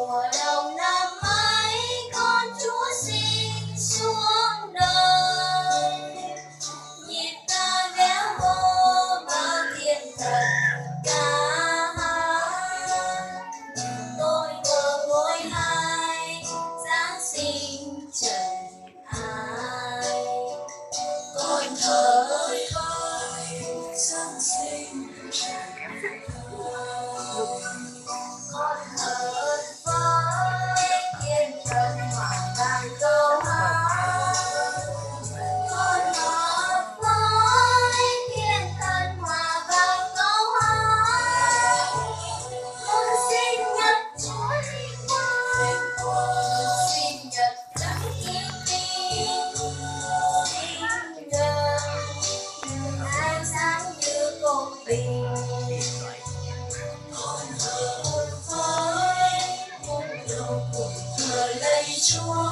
Mùa đầu năm ấy con Chúa sinh xuống đời, nhịp ta véo vô bao thiên thần ca hát. Tôi thờ ngôi hai Giáng sinh trần ai, con thờ ơi hai Giáng sinh trần ai. Con thờ với thiên thần hoàng vàng câu hát, con thờ với thiên thần hoàng vàng câu hát. Con sinh nhật Chúa Linh Quang, sinh nhật Đấng yêu tin, sinh nhật ánh sáng như công bình. Con thờ với mục đầu cùng thờ lạy Chúa,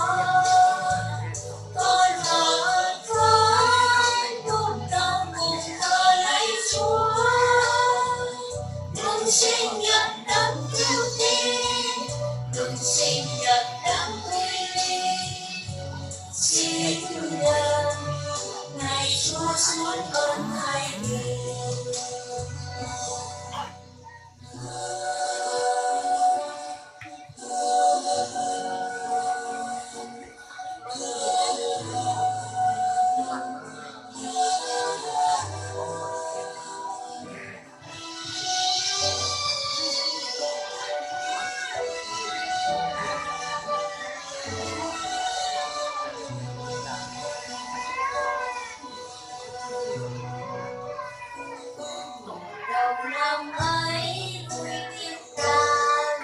con thờ với mục đầu cùng thờ lạy Chúa. Mừng sinh nhật Đấng yêu tin, mừng sinh nhật Đấng uy linh, sinh nhật ngày Chúa xuống ơn thay vì. Đầu năm ấy vui tiếng ca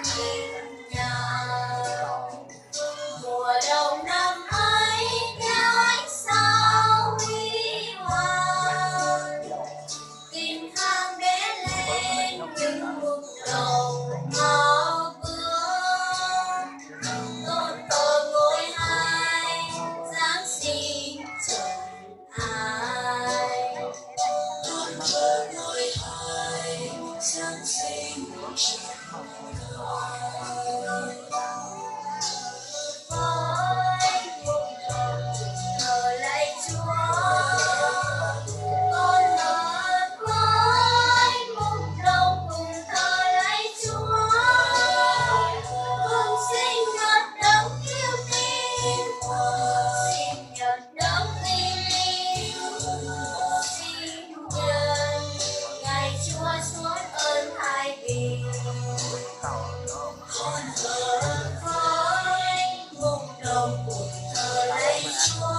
nhịp nhàng, mùa đầu năm ấy theo ánh sao huy hoàng. Tìm thang bé lên những mục đầu màu bướm, tôn thờ ngôi hai Giáng sinh trần ai. Tôn thờ ngôi hai Giáng sinh trần ai. Với mục đầu thờ lạy Chúa, con thờ với mục đầu cùng thờ lạy Chúa. Mừng sinh nhật Đấng yêu tin, sinh nhật Đấng uy linh, sinh nhật ngày Chúa xuống ơn thay vì. Con thờ với mục đầu cùng thờ lạy Chúa,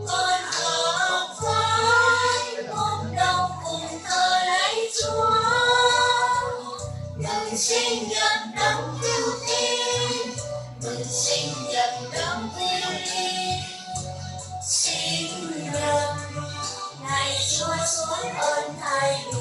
con thờ với mục đầu cùng thờ lạy Chúa. Mừng sinh nhật Đấng yêu tin, mừng sinh nhật Đấng uy linh, sinh nhật ngày Chúa xuống ơn thay vì.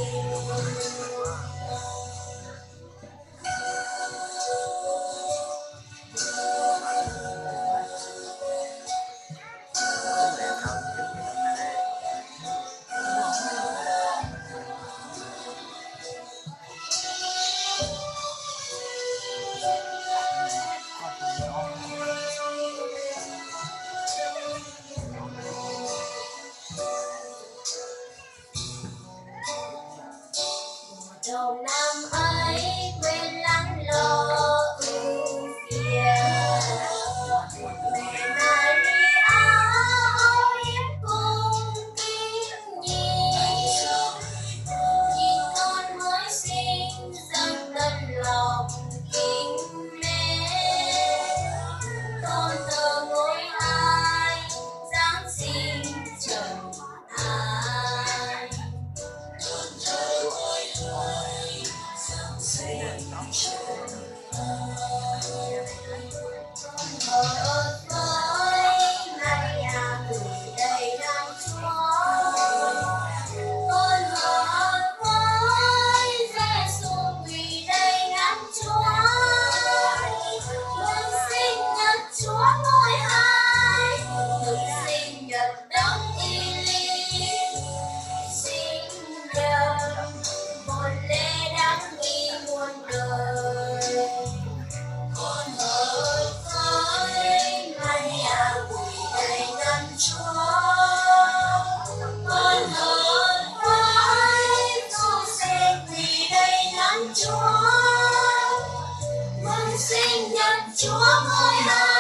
Chúa ngôi hài